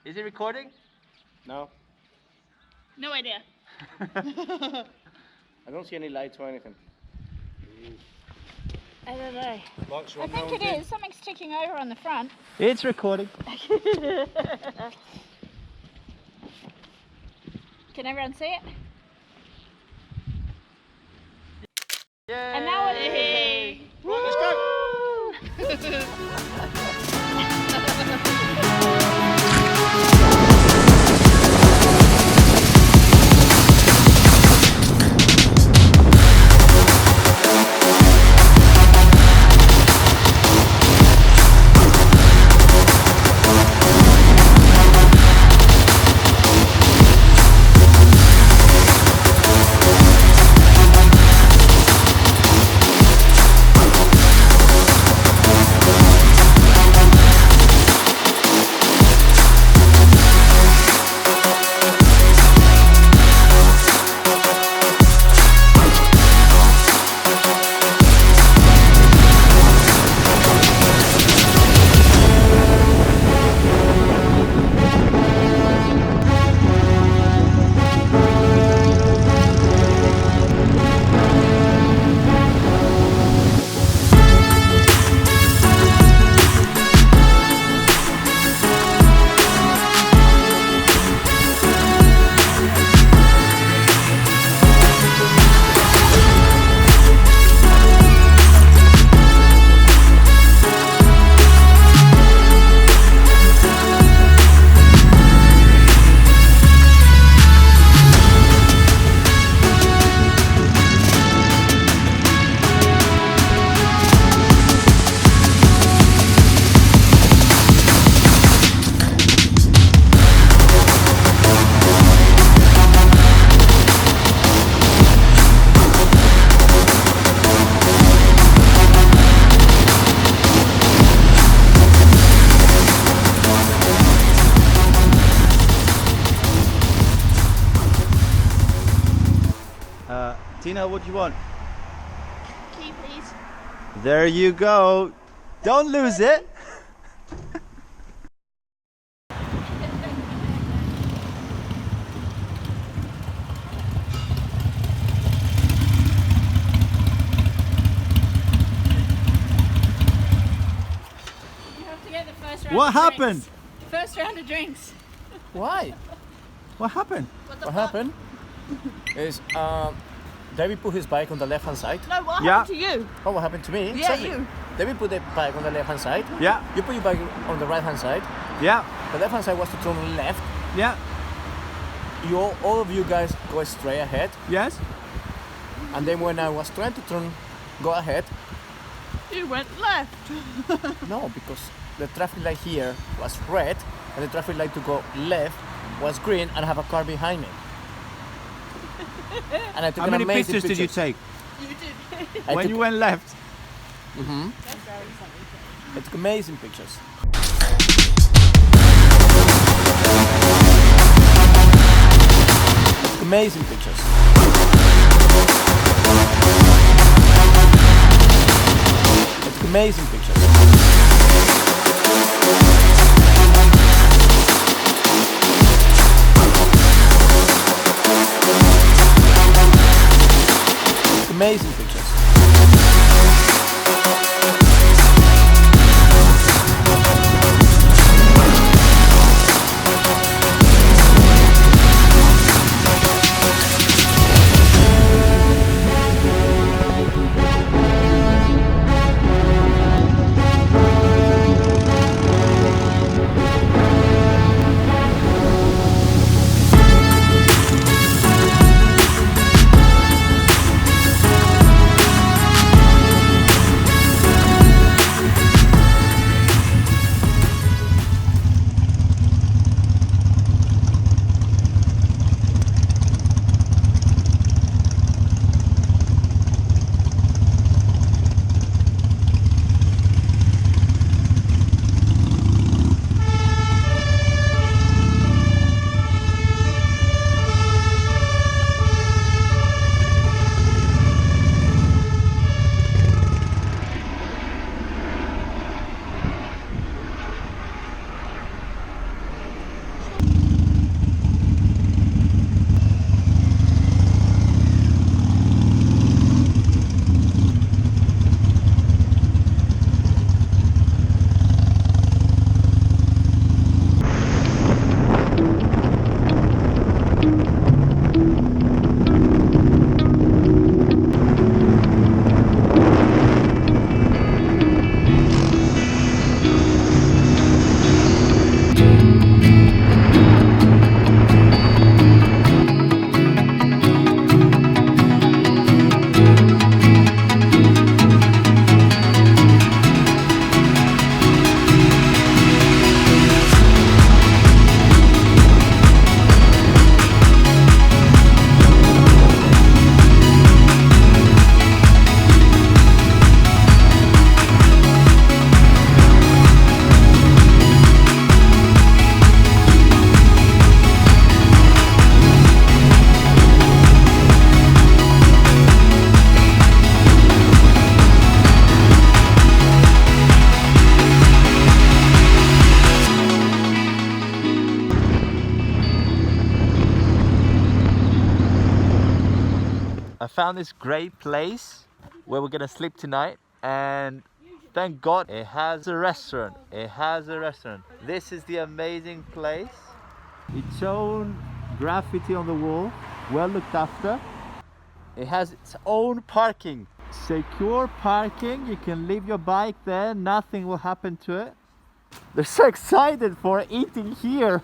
Is it recording? No, No idea. I don't see any lights or anything. I don't know. Lights are I on think now it again. is. Something's ticking over on the front. It's recording. Can everyone see it? Yay! And now what is it? Right, let's go! Tina, what do you want? Key, please. There you go. Don't lose it. You have to get the first round What of happened? drinks. First round of drinks. Why? What happened? What happened is David put his bike on the left hand side. No, what Yeah. happened to you? Oh, what happened to me? Yeah, Exactly. you. David put the bike on the left hand side. Yeah, You put your bike on the right hand side. yeah, The left hand side was to turn left. yeah, All of you guys go straight ahead. yes. And then when I was trying to go ahead, You went left. no, because the traffic light here was red and the traffic light to go left was green and I have a car behind me. And I took How an many amazing pictures did you take You did. I when took, you went left? I took amazing pictures. Amazing pictures. I took amazing pictures. Amazing pictures. found this great place where we're gonna sleep tonight, and thank God it has a restaurant. It has a restaurant. This is the amazing place. Its own graffiti on the wall, well looked after. It has its own parking. Secure parking. You can leave your bike there, nothing will happen to it. They're so excited for eating here.